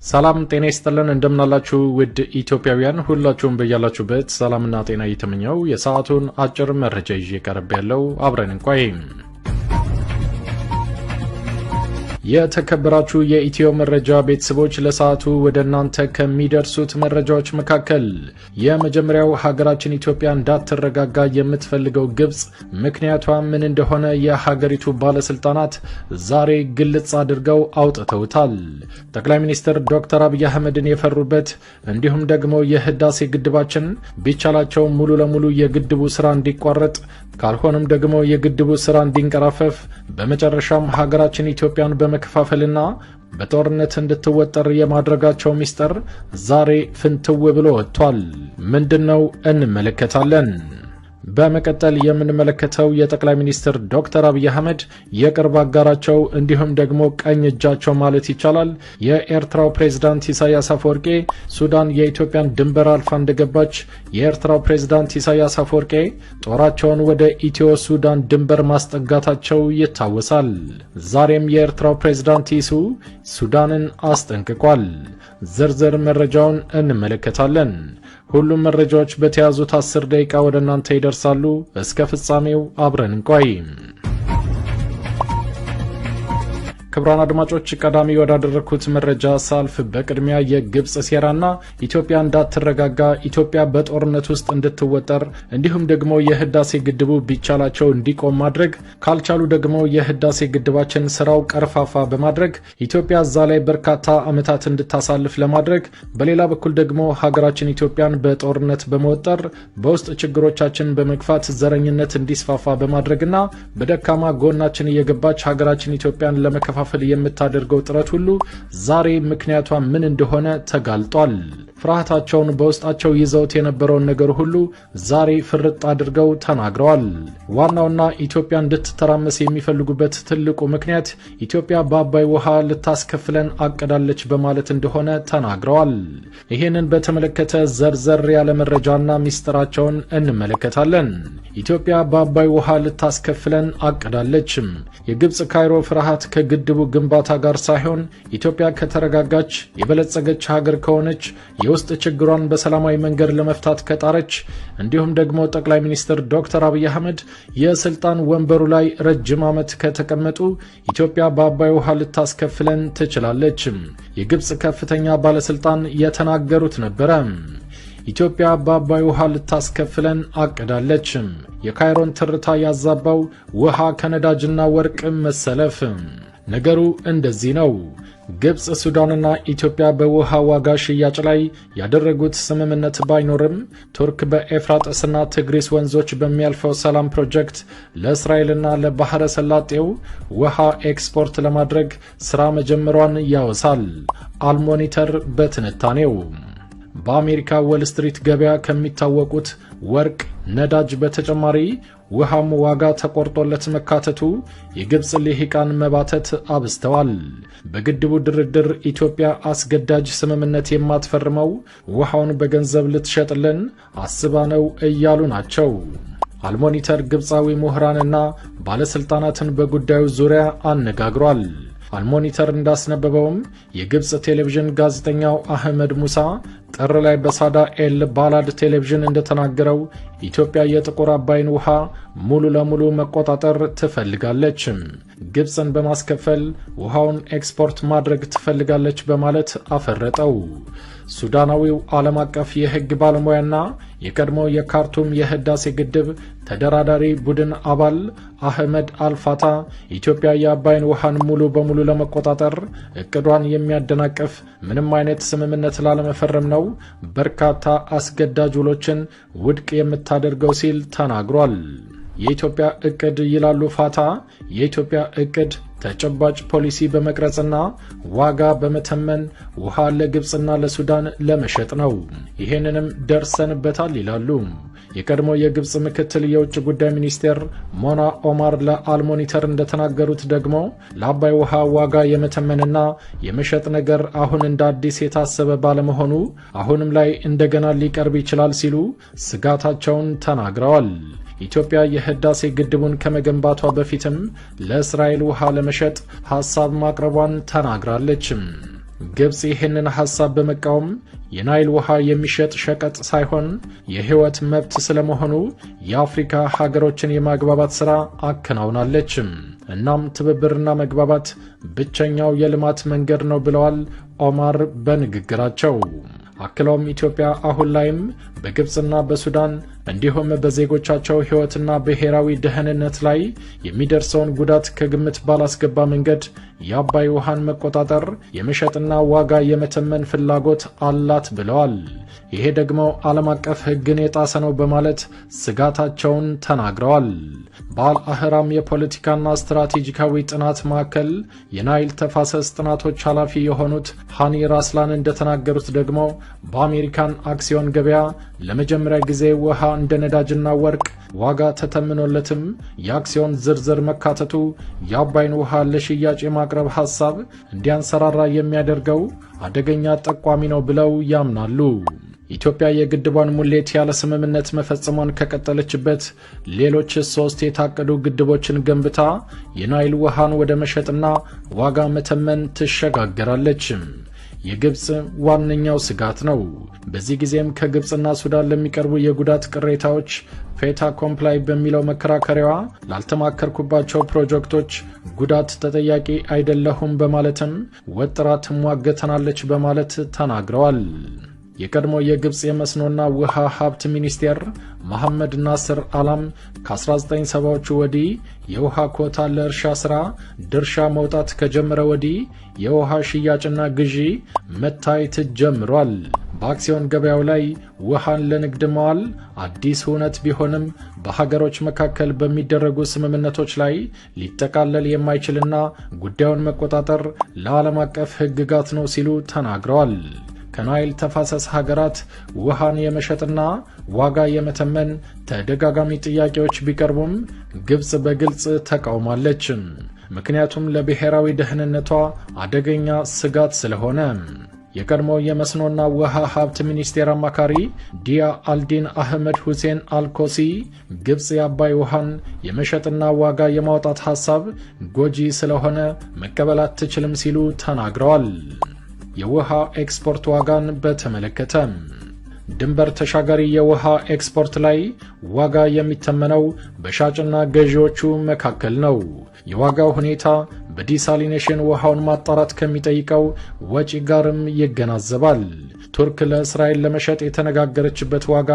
ሰላም ጤና ይስጥልን እንደምናላችሁ ውድ ኢትዮጵያውያን ሁላችሁም በያላችሁበት ሰላምና ጤና እየተመኘው የሰዓቱን አጭር መረጃ ይዤ ቀርብ ያለው አብረን እንቆይ። የተከበራችሁ የኢትዮ መረጃ ቤተሰቦች ለሰዓቱ ወደ እናንተ ከሚደርሱት መረጃዎች መካከል የመጀመሪያው ሀገራችን ኢትዮጵያ እንዳትረጋጋ የምትፈልገው ግብጽ ምክንያቷ ምን እንደሆነ የሀገሪቱ ባለስልጣናት ዛሬ ግልጽ አድርገው አውጥተውታል። ጠቅላይ ሚኒስትር ዶክተር አብይ አህመድን የፈሩበት እንዲሁም ደግሞ የህዳሴ ግድባችን ቢቻላቸው ሙሉ ለሙሉ የግድቡ ስራ እንዲቋረጥ ካልሆነም ደግሞ የግድቡ ስራ እንዲንቀራፈፍ በመጨረሻም ሀገራችን ኢትዮጵያን በመከፋፈልና በጦርነት እንድትወጠር የማድረጋቸው ሚስጥር ዛሬ ፍንትው ብሎ ወጥቷል። ምንድነው እንመለከታለን። በመቀጠል የምንመለከተው የጠቅላይ ሚኒስትር ዶክተር አብይ አህመድ የቅርብ አጋራቸው እንዲሁም ደግሞ ቀኝ እጃቸው ማለት ይቻላል የኤርትራው ፕሬዝዳንት ኢሳያስ አፈወርቄ ሱዳን የኢትዮጵያን ድንበር አልፋ እንደገባች የኤርትራው ፕሬዝዳንት ኢሳያስ አፈወርቄ ጦራቸውን ወደ ኢትዮ ሱዳን ድንበር ማስጠጋታቸው ይታወሳል። ዛሬም የኤርትራው ፕሬዝዳንት ኢሱ ሱዳንን አስጠንቅቋል። ዝርዝር መረጃውን እንመለከታለን። ሁሉም መረጃዎች በተያዙት 10 ደቂቃ ወደ እናንተ ይደርሳሉ። እስከ ፍጻሜው አብረን እንቆይ። ክቡራን አድማጮች ቀዳሚ ወዳደረኩት መረጃ ሳልፍ በቅድሚያ የግብጽ ሴራና ኢትዮጵያ እንዳትረጋጋ ኢትዮጵያ በጦርነት ውስጥ እንድትወጠር እንዲሁም ደግሞ የህዳሴ ግድቡ ቢቻላቸው እንዲቆም ማድረግ ካልቻሉ ደግሞ የህዳሴ ግድባችን ስራው ቀርፋፋ በማድረግ ኢትዮጵያ እዛ ላይ በርካታ ዓመታት እንድታሳልፍ ለማድረግ በሌላ በኩል ደግሞ ሀገራችን ኢትዮጵያን በጦርነት በመወጠር በውስጥ ችግሮቻችን በመግፋት ዘረኝነት እንዲስፋፋ በማድረግና በደካማ ጎናችን እየገባች ሀገራችን ኢትዮጵያን ለመከፋፈል የምታደርገው ጥረት ሁሉ ዛሬ ምክንያቷ ምን እንደሆነ ተጋልጧል። ፍርሃታቸውን በውስጣቸው ይዘውት የነበረውን ነገር ሁሉ ዛሬ ፍርጥ አድርገው ተናግረዋል። ዋናውና ኢትዮጵያ እንድትተራመስ የሚፈልጉበት ትልቁ ምክንያት ኢትዮጵያ በአባይ ውሃ ልታስከፍለን አቅዳለች በማለት እንደሆነ ተናግረዋል። ይህንን በተመለከተ ዘርዘር ያለ መረጃና ሚስጥራቸውን እንመለከታለን። ኢትዮጵያ በአባይ ውሃ ልታስከፍለን አቅዳለች። የግብጽ ካይሮ ፍርሃት ከግድቡ ግንባታ ጋር ሳይሆን ኢትዮጵያ ከተረጋጋች የበለጸገች ሀገር ከሆነች የውስጥ ችግሯን በሰላማዊ መንገድ ለመፍታት ከጣረች እንዲሁም ደግሞ ጠቅላይ ሚኒስትር ዶክተር አብይ አህመድ የስልጣን ወንበሩ ላይ ረጅም ዓመት ከተቀመጡ ኢትዮጵያ በአባይ ውሃ ልታስከፍለን ትችላለች። የግብጽ ከፍተኛ ባለስልጣን የተናገሩት ነበረ። ኢትዮጵያ በአባይ ውሃ ልታስከፍለን አቅዳለች። የካይሮን ትርታ ያዛባው ውሃ ከነዳጅና ወርቅ መሰለፍ። ነገሩ እንደዚህ ነው። ግብጽ ሱዳንና ኢትዮጵያ በውሃ ዋጋ ሽያጭ ላይ ያደረጉት ስምምነት ባይኖርም ቱርክ በኤፍራጥስና ትግሪስ ወንዞች በሚያልፈው ሰላም ፕሮጀክት ለእስራኤልና ለባህረ ሰላጤው ውሃ ኤክስፖርት ለማድረግ ሥራ መጀመሯን ያወሳል። አልሞኒተር በትንታኔው በአሜሪካ ዎል ስትሪት ገበያ ከሚታወቁት ወርቅ፣ ነዳጅ በተጨማሪ ውሃም ዋጋ ተቆርጦለት መካተቱ የግብጽ ልሂቃን መባተት አብስተዋል። በግድቡ ድርድር ኢትዮጵያ አስገዳጅ ስምምነት የማትፈርመው ውሃውን በገንዘብ ልትሸጥልን አስባ ነው እያሉ ናቸው። አልሞኒተር ግብጻዊ ምሁራንና ባለስልጣናትን በጉዳዩ ዙሪያ አነጋግሯል። አልሞኒተር እንዳስነበበውም የግብጽ ቴሌቪዥን ጋዜጠኛው አህመድ ሙሳ ጥር ላይ በሳዳ ኤል ባላድ ቴሌቪዥን እንደተናገረው ኢትዮጵያ የጥቁር አባይን ውሃ ሙሉ ለሙሉ መቆጣጠር ትፈልጋለች፣ ግብጽን በማስከፈል ውሃውን ኤክስፖርት ማድረግ ትፈልጋለች በማለት አፈረጠው። ሱዳናዊው ዓለም አቀፍ የሕግ ባለሙያና የቀድሞ የካርቱም የህዳሴ ግድብ ተደራዳሪ ቡድን አባል አህመድ አልፋታ ኢትዮጵያ የአባይን ውሃን ሙሉ በሙሉ ለመቆጣጠር እቅዷን የሚያደናቅፍ ምንም አይነት ስምምነት ላለመፈረም ነው በርካታ አስገዳጅ ውሎችን ውድቅ የምታደርገው ሲል ተናግሯል። የኢትዮጵያ እቅድ ይላሉ ፋታ የኢትዮጵያ እቅድ ተጨባጭ ፖሊሲ በመቅረጽና ዋጋ በመተመን ውሃ ለግብጽና ለሱዳን ለመሸጥ ነው። ይሄንንም ደርሰንበታል ይላሉ። የቀድሞ የግብጽ ምክትል የውጭ ጉዳይ ሚኒስቴር ሞና ኦማር ለአልሞኒተር እንደተናገሩት ደግሞ ለአባይ ውሃ ዋጋ የመተመንና የመሸጥ ነገር አሁን እንደ አዲስ የታሰበ ባለመሆኑ አሁንም ላይ እንደገና ሊቀርብ ይችላል ሲሉ ስጋታቸውን ተናግረዋል። ኢትዮጵያ የህዳሴ ግድቡን ከመገንባቷ በፊትም ለእስራኤል ውሃ ለመሸጥ ሐሳብ ማቅረቧን ተናግራለች። ግብጽ ይህንን ሐሳብ በመቃወም የናይል ውሃ የሚሸጥ ሸቀጥ ሳይሆን የህይወት መብት ስለመሆኑ የአፍሪካ ሀገሮችን የማግባባት ሥራ አከናውናለች። እናም ትብብርና መግባባት ብቸኛው የልማት መንገድ ነው ብለዋል ኦማር በንግግራቸው። አክለውም ኢትዮጵያ አሁን ላይም በግብጽና በሱዳን እንዲሁም በዜጎቻቸው ህይወትና ብሔራዊ ደህንነት ላይ የሚደርሰውን ጉዳት ከግምት ባላስገባ መንገድ የአባይ ውሃን መቆጣጠር የመሸጥና ዋጋ የመተመን ፍላጎት አላት ብለዋል። ይሄ ደግሞ ዓለም አቀፍ ሕግን የጣሰ ነው በማለት ስጋታቸውን ተናግረዋል። በአል አህራም የፖለቲካና ስትራቴጂካዊ ጥናት ማዕከል የናይል ተፋሰስ ጥናቶች ኃላፊ የሆኑት ሃኒ ራስላን እንደተናገሩት ደግሞ በአሜሪካን አክሲዮን ገበያ ለመጀመሪያ ጊዜ ውሃ እንደ ነዳጅና ወርቅ ዋጋ ተተምኖለትም የአክሲዮን ዝርዝር መካተቱ የአባይን ውሃ ለሽያጭ የማቅረብ ሐሳብ እንዲያንሰራራ የሚያደርገው አደገኛ ጠቋሚ ነው ብለው ያምናሉ። ኢትዮጵያ የግድቧን ሙሌት ያለ ስምምነት መፈጸሟን ከቀጠለችበት ሌሎች 3 የታቀዱ ግድቦችን ገንብታ የናይል ውሃን ወደ መሸጥና ዋጋ መተመን ትሸጋገራለች። የግብጽ ዋነኛው ስጋት ነው። በዚህ ጊዜም ከግብጽና ሱዳን ለሚቀርቡ የጉዳት ቅሬታዎች ፌታ ኮምፕላይ በሚለው መከራከሪያዋ ላልተማከርኩባቸው ፕሮጀክቶች ጉዳት ተጠያቂ አይደለሁም በማለትም ወጥራ ትሟገተናለች በማለት ተናግረዋል። የቀድሞ የግብጽ የመስኖና ውሃ ሀብት ሚኒስቴር መሐመድ ናስር አላም ከ1970ዎቹ ወዲህ የውሃ ኮታ ለእርሻ ሥራ ድርሻ መውጣት ከጀመረ ወዲህ የውሃ ሽያጭና ግዢ መታየት ጀምሯል። በአክሲዮን ገበያው ላይ ውሃን ለንግድ መዋል አዲስ እውነት ቢሆንም በሀገሮች መካከል በሚደረጉ ስምምነቶች ላይ ሊጠቃለል የማይችልና ጉዳዩን መቆጣጠር ለዓለም አቀፍ ሕግጋት ነው ሲሉ ተናግረዋል። ከናይል ተፋሰስ ሀገራት ውሃን የመሸጥና ዋጋ የመተመን ተደጋጋሚ ጥያቄዎች ቢቀርቡም ግብጽ በግልጽ ተቃውማለች። ምክንያቱም ለብሔራዊ ደህንነቷ አደገኛ ስጋት ስለሆነ። የቀድሞ የመስኖና ውሃ ሀብት ሚኒስቴር አማካሪ ዲያ አልዲን አህመድ ሁሴን አልኮሲ ግብጽ የአባይ ውሃን የመሸጥና ዋጋ የማውጣት ሐሳብ ጎጂ ስለሆነ መቀበል አትችልም ሲሉ ተናግረዋል። የውሃ ኤክስፖርት ዋጋን በተመለከተ ድንበር ተሻጋሪ የውሃ ኤክስፖርት ላይ ዋጋ የሚተመነው በሻጭና ገዢዎቹ መካከል ነው። የዋጋው ሁኔታ በዲሳሊኔሽን ውሃውን ማጣራት ከሚጠይቀው ወጪ ጋርም ይገናዘባል። ቱርክ ለእስራኤል ለመሸጥ የተነጋገረችበት ዋጋ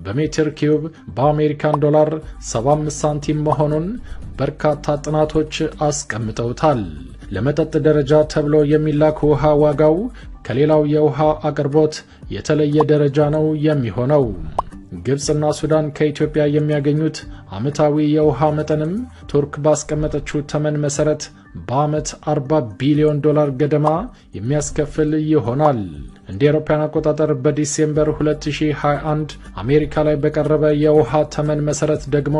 በሜትር ኪዩብ በአሜሪካን ዶላር 75 ሳንቲም መሆኑን በርካታ ጥናቶች አስቀምጠውታል። ለመጠጥ ደረጃ ተብሎ የሚላክ ውሃ ዋጋው ከሌላው የውሃ አቅርቦት የተለየ ደረጃ ነው የሚሆነው። ግብጽና ሱዳን ከኢትዮጵያ የሚያገኙት ዓመታዊ የውሃ መጠንም ቱርክ ባስቀመጠችው ተመን መሰረት በዓመት 40 ቢሊዮን ዶላር ገደማ የሚያስከፍል ይሆናል። እንደ አውሮፓውያን አቆጣጠር በዲሴምበር 2021 አሜሪካ ላይ በቀረበ የውሃ ተመን መሰረት ደግሞ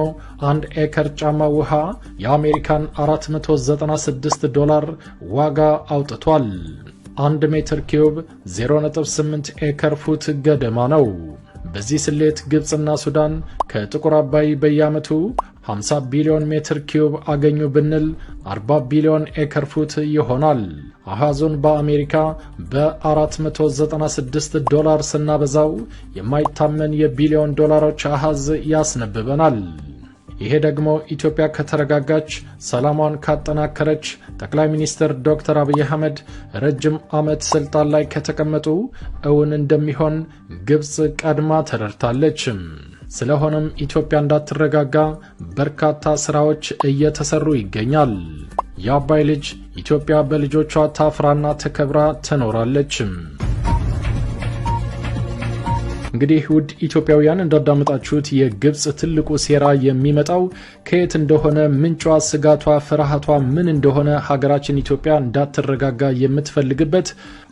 1 ኤከር ጫማ ውሃ የአሜሪካን 496 ዶላር ዋጋ አውጥቷል። 1 ሜትር ኪዩብ 0.8 ኤከር ፉት ገደማ ነው። በዚህ ስሌት ግብጽና ሱዳን ከጥቁር አባይ በየዓመቱ 50 ቢሊዮን ሜትር ኪዩብ አገኙ ብንል 40 ቢሊዮን ኤከር ፉት ይሆናል። አሃዙን በአሜሪካ በ496 ዶላር ስናበዛው የማይታመን የቢሊዮን ዶላሮች አሃዝ ያስነብበናል። ይሄ ደግሞ ኢትዮጵያ ከተረጋጋች፣ ሰላሟን ካጠናከረች፣ ጠቅላይ ሚኒስትር ዶክተር አብይ አህመድ ረጅም ዓመት ስልጣን ላይ ከተቀመጡ እውን እንደሚሆን ግብጽ ቀድማ ተረድታለች። ስለሆነም ኢትዮጵያ እንዳትረጋጋ በርካታ ስራዎች እየተሰሩ ይገኛል። የአባይ ልጅ ኢትዮጵያ በልጆቿ ታፍራና ተከብራ ትኖራለች። እንግዲህ ውድ ኢትዮጵያውያን እንዳዳመጣችሁት የግብጽ ትልቁ ሴራ የሚመጣው ከየት እንደሆነ፣ ምንጯ፣ ስጋቷ፣ ፍርሃቷ ምን እንደሆነ፣ ሀገራችን ኢትዮጵያ እንዳትረጋጋ የምትፈልግበት፣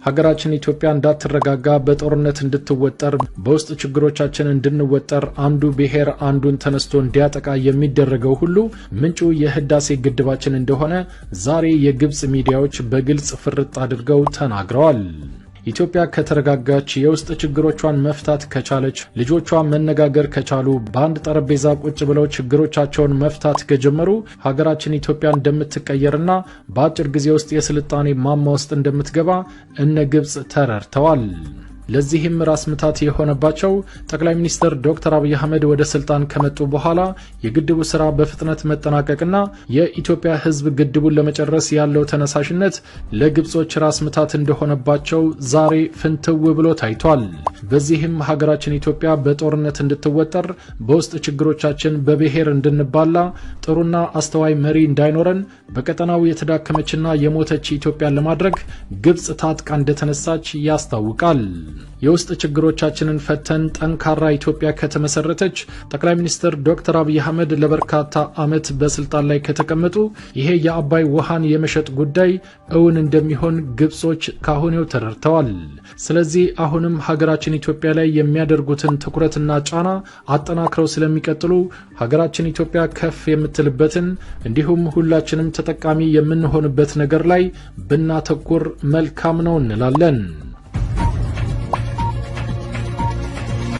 ሀገራችን ኢትዮጵያ እንዳትረጋጋ በጦርነት እንድትወጠር፣ በውስጥ ችግሮቻችን እንድንወጠር፣ አንዱ ብሔር አንዱን ተነስቶ እንዲያጠቃ የሚደረገው ሁሉ ምንጩ የህዳሴ ግድባችን እንደሆነ ዛሬ የግብጽ ሚዲያዎች በግልጽ ፍርጥ አድርገው ተናግረዋል። ኢትዮጵያ ከተረጋጋች የውስጥ ችግሮቿን መፍታት ከቻለች ልጆቿ መነጋገር ከቻሉ በአንድ ጠረጴዛ ቁጭ ብለው ችግሮቻቸውን መፍታት ከጀመሩ ሀገራችን ኢትዮጵያ እንደምትቀየርና በአጭር ጊዜ ውስጥ የስልጣኔ ማማ ውስጥ እንደምትገባ እነ ግብጽ ተረድተዋል። ለዚህም ራስ ምታት የሆነባቸው ጠቅላይ ሚኒስትር ዶክተር አብይ አህመድ ወደ ስልጣን ከመጡ በኋላ የግድቡ ስራ በፍጥነት መጠናቀቅና የኢትዮጵያ ሕዝብ ግድቡን ለመጨረስ ያለው ተነሳሽነት ለግብጾች ራስ ምታት እንደሆነባቸው ዛሬ ፍንትው ብሎ ታይቷል። በዚህም ሀገራችን ኢትዮጵያ በጦርነት እንድትወጠር፣ በውስጥ ችግሮቻችን በብሔር እንድንባላ፣ ጥሩና አስተዋይ መሪ እንዳይኖረን፣ በቀጠናው የተዳከመችና የሞተች ኢትዮጵያን ለማድረግ ግብጽ ታጥቃ እንደተነሳች ያስታውቃል። የውስጥ ችግሮቻችንን ፈተን ጠንካራ ኢትዮጵያ ከተመሰረተች ጠቅላይ ሚኒስትር ዶክተር አብይ አህመድ ለበርካታ ዓመት በስልጣን ላይ ከተቀመጡ ይሄ የአባይ ውሃን የመሸጥ ጉዳይ እውን እንደሚሆን ግብጾች ካሁኔው ተረድተዋል። ስለዚህ አሁንም ሀገራችን ኢትዮጵያ ላይ የሚያደርጉትን ትኩረትና ጫና አጠናክረው ስለሚቀጥሉ ሀገራችን ኢትዮጵያ ከፍ የምትልበትን እንዲሁም ሁላችንም ተጠቃሚ የምንሆንበት ነገር ላይ ብናተኩር መልካም ነው እንላለን።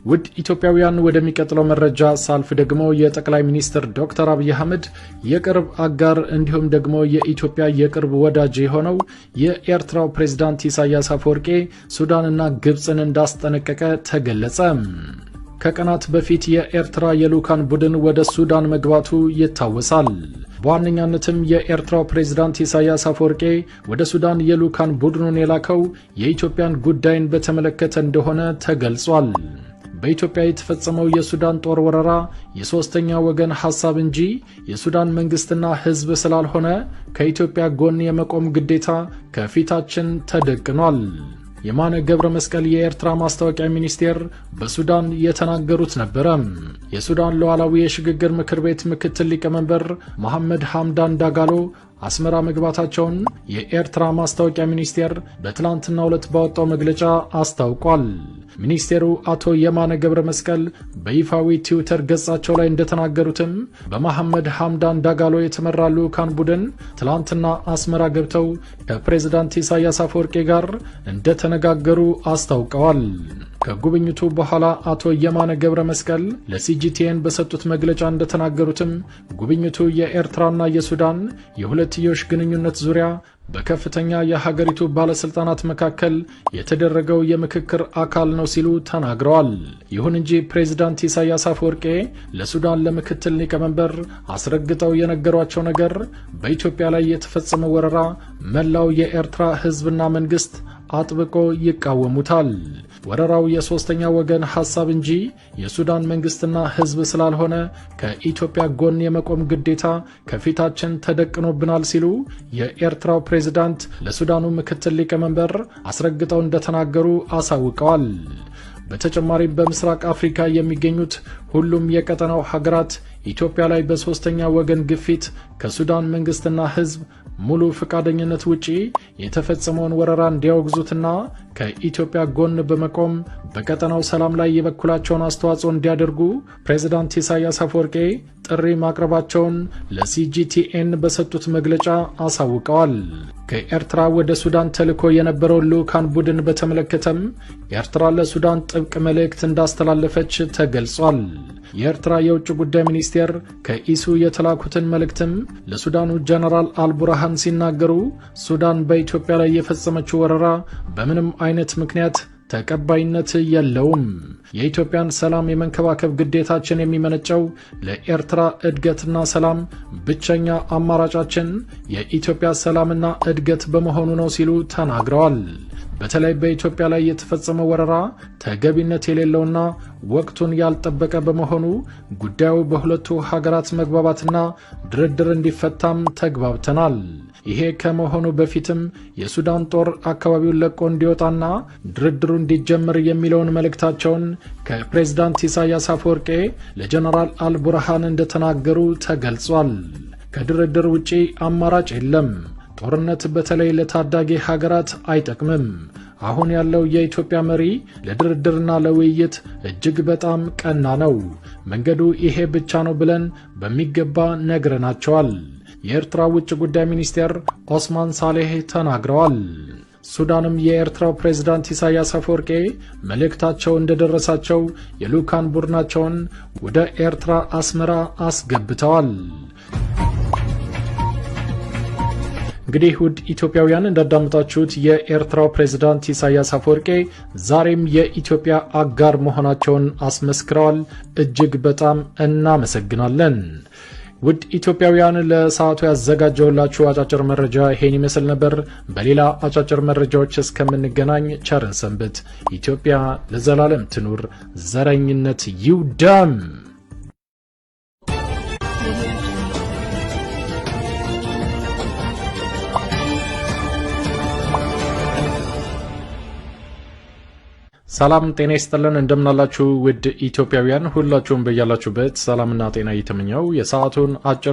ውድ ኢትዮጵያውያን ወደሚቀጥለው መረጃ ሳልፍ ደግሞ የጠቅላይ ሚኒስትር ዶክተር አብይ አህመድ የቅርብ አጋር እንዲሁም ደግሞ የኢትዮጵያ የቅርብ ወዳጅ የሆነው የኤርትራው ፕሬዝዳንት ኢሳያስ አፈወርቄ ሱዳንና ግብጽን እንዳስጠነቀቀ ተገለጸ። ከቀናት በፊት የኤርትራ የልኡካን ቡድን ወደ ሱዳን መግባቱ ይታወሳል። በዋነኛነትም የኤርትራው ፕሬዝዳንት ኢሳያስ አፈወርቄ ወደ ሱዳን የልኡካን ቡድኑን የላከው የኢትዮጵያን ጉዳይን በተመለከተ እንደሆነ ተገልጿል። በኢትዮጵያ የተፈጸመው የሱዳን ጦር ወረራ የሶስተኛ ወገን ሐሳብ እንጂ የሱዳን መንግስትና ህዝብ ስላልሆነ ከኢትዮጵያ ጎን የመቆም ግዴታ ከፊታችን ተደቅኗል። የማነ ገብረ መስቀል የኤርትራ ማስታወቂያ ሚኒስቴር በሱዳን የተናገሩት ነበረ። የሱዳን ሉዓላዊ የሽግግር ምክር ቤት ምክትል ሊቀመንበር መሐመድ ሐምዳን ዳጋሎ አስመራ መግባታቸውን የኤርትራ ማስታወቂያ ሚኒስቴር በትላንትናው ዕለት ባወጣው መግለጫ አስታውቋል። ሚኒስቴሩ አቶ የማነ ገብረ መስቀል በይፋዊ ትዊተር ገጻቸው ላይ እንደተናገሩትም በመሐመድ ሐምዳን ዳጋሎ የተመራ ልኡካን ቡድን ትላንትና አስመራ ገብተው ከፕሬዝዳንት ኢሳያስ አፈወርቄ ጋር እንደተነጋገሩ አስታውቀዋል። ከጉብኝቱ በኋላ አቶ የማነ ገብረ መስቀል ለሲጂቲኤን በሰጡት መግለጫ እንደተናገሩትም ጉብኝቱ የኤርትራና የሱዳን የሁለትዮሽ ግንኙነት ዙሪያ በከፍተኛ የሀገሪቱ ባለስልጣናት መካከል የተደረገው የምክክር አካል ነው ሲሉ ተናግረዋል። ይሁን እንጂ ፕሬዝዳንት ኢሳያስ አፈወርቄ ለሱዳን ለምክትል ሊቀመንበር አስረግጠው የነገሯቸው ነገር በኢትዮጵያ ላይ የተፈጸመው ወረራ መላው የኤርትራ ሕዝብና መንግስት አጥብቆ ይቃወሙታል። ወረራው የሶስተኛ ወገን ሐሳብ እንጂ የሱዳን መንግስትና ህዝብ ስላልሆነ ከኢትዮጵያ ጎን የመቆም ግዴታ ከፊታችን ተደቅኖብናል ሲሉ የኤርትራው ፕሬዝዳንት ለሱዳኑ ምክትል ሊቀመንበር አስረግጠው እንደተናገሩ አሳውቀዋል። በተጨማሪም በምስራቅ አፍሪካ የሚገኙት ሁሉም የቀጠናው ሀገራት ኢትዮጵያ ላይ በሶስተኛ ወገን ግፊት ከሱዳን መንግስትና ህዝብ ሙሉ ፈቃደኝነት ውጪ የተፈጸመውን ወረራ እንዲያወግዙትና ከኢትዮጵያ ጎን በመቆም በቀጠናው ሰላም ላይ የበኩላቸውን አስተዋጽኦ እንዲያደርጉ ፕሬዝዳንት ኢሳያስ አፈወርቄ ጥሪ ማቅረባቸውን ለሲጂቲኤን በሰጡት መግለጫ አሳውቀዋል። ከኤርትራ ወደ ሱዳን ተልኮ የነበረው ልኡካን ቡድን በተመለከተም ኤርትራ ለሱዳን ጥብቅ መልእክት እንዳስተላለፈች ተገልጿል። የኤርትራ የውጭ ጉዳይ ሚኒስቴር ከኢሱ የተላኩትን መልእክትም ለሱዳኑ ጀነራል አልቡርሃን ሲናገሩ ሱዳን በኢትዮጵያ ላይ የፈጸመችው ወረራ በምንም አይነት ምክንያት ተቀባይነት የለውም። የኢትዮጵያን ሰላም የመንከባከብ ግዴታችን የሚመነጨው ለኤርትራ እድገትና ሰላም ብቸኛ አማራጫችን የኢትዮጵያ ሰላምና እድገት በመሆኑ ነው ሲሉ ተናግረዋል። በተለይ በኢትዮጵያ ላይ የተፈጸመው ወረራ ተገቢነት የሌለውና ወቅቱን ያልጠበቀ በመሆኑ ጉዳዩ በሁለቱ ሀገራት መግባባትና ድርድር እንዲፈታም ተግባብተናል። ይሄ ከመሆኑ በፊትም የሱዳን ጦር አካባቢውን ለቆ እንዲወጣና ድርድሩ እንዲጀምር የሚለውን መልእክታቸውን ከፕሬዝዳንት ኢሳያስ አፈወርቄ ለጀነራል አልቡርሃን እንደተናገሩ ተገልጿል። ከድርድር ውጪ አማራጭ የለም። ጦርነት በተለይ ለታዳጊ ሀገራት አይጠቅምም። አሁን ያለው የኢትዮጵያ መሪ ለድርድርና ለውይይት እጅግ በጣም ቀና ነው። መንገዱ ይሄ ብቻ ነው ብለን በሚገባ ነግረናቸዋል። የኤርትራ ውጭ ጉዳይ ሚኒስቴር ኦስማን ሳሌህ ተናግረዋል። ሱዳንም የኤርትራው ፕሬዝዳንት ኢሳያስ አፈወርቂ መልእክታቸው እንደደረሳቸው የልኡካን ቡድናቸውን ወደ ኤርትራ አስመራ አስገብተዋል። እንግዲህ ውድ ኢትዮጵያውያን እንዳዳመጣችሁት የኤርትራው ፕሬዝዳንት ኢሳያስ አፈወርቂ ዛሬም የኢትዮጵያ አጋር መሆናቸውን አስመስክረዋል። እጅግ በጣም እናመሰግናለን። ውድ ኢትዮጵያውያን ለሰዓቱ ያዘጋጀውላችሁ አጫጭር መረጃ ይሄን ይመስል ነበር። በሌላ አጫጭር መረጃዎች እስከምንገናኝ ቸርን ሰንብት። ኢትዮጵያ ለዘላለም ትኑር። ዘረኝነት ይውደም። ሰላም ጤና ይስጥልን። እንደምናላችሁ ውድ ኢትዮጵያውያን ሁላችሁም በያላችሁበት ሰላምና ጤና እየተመኘው የሰዓቱን አጭር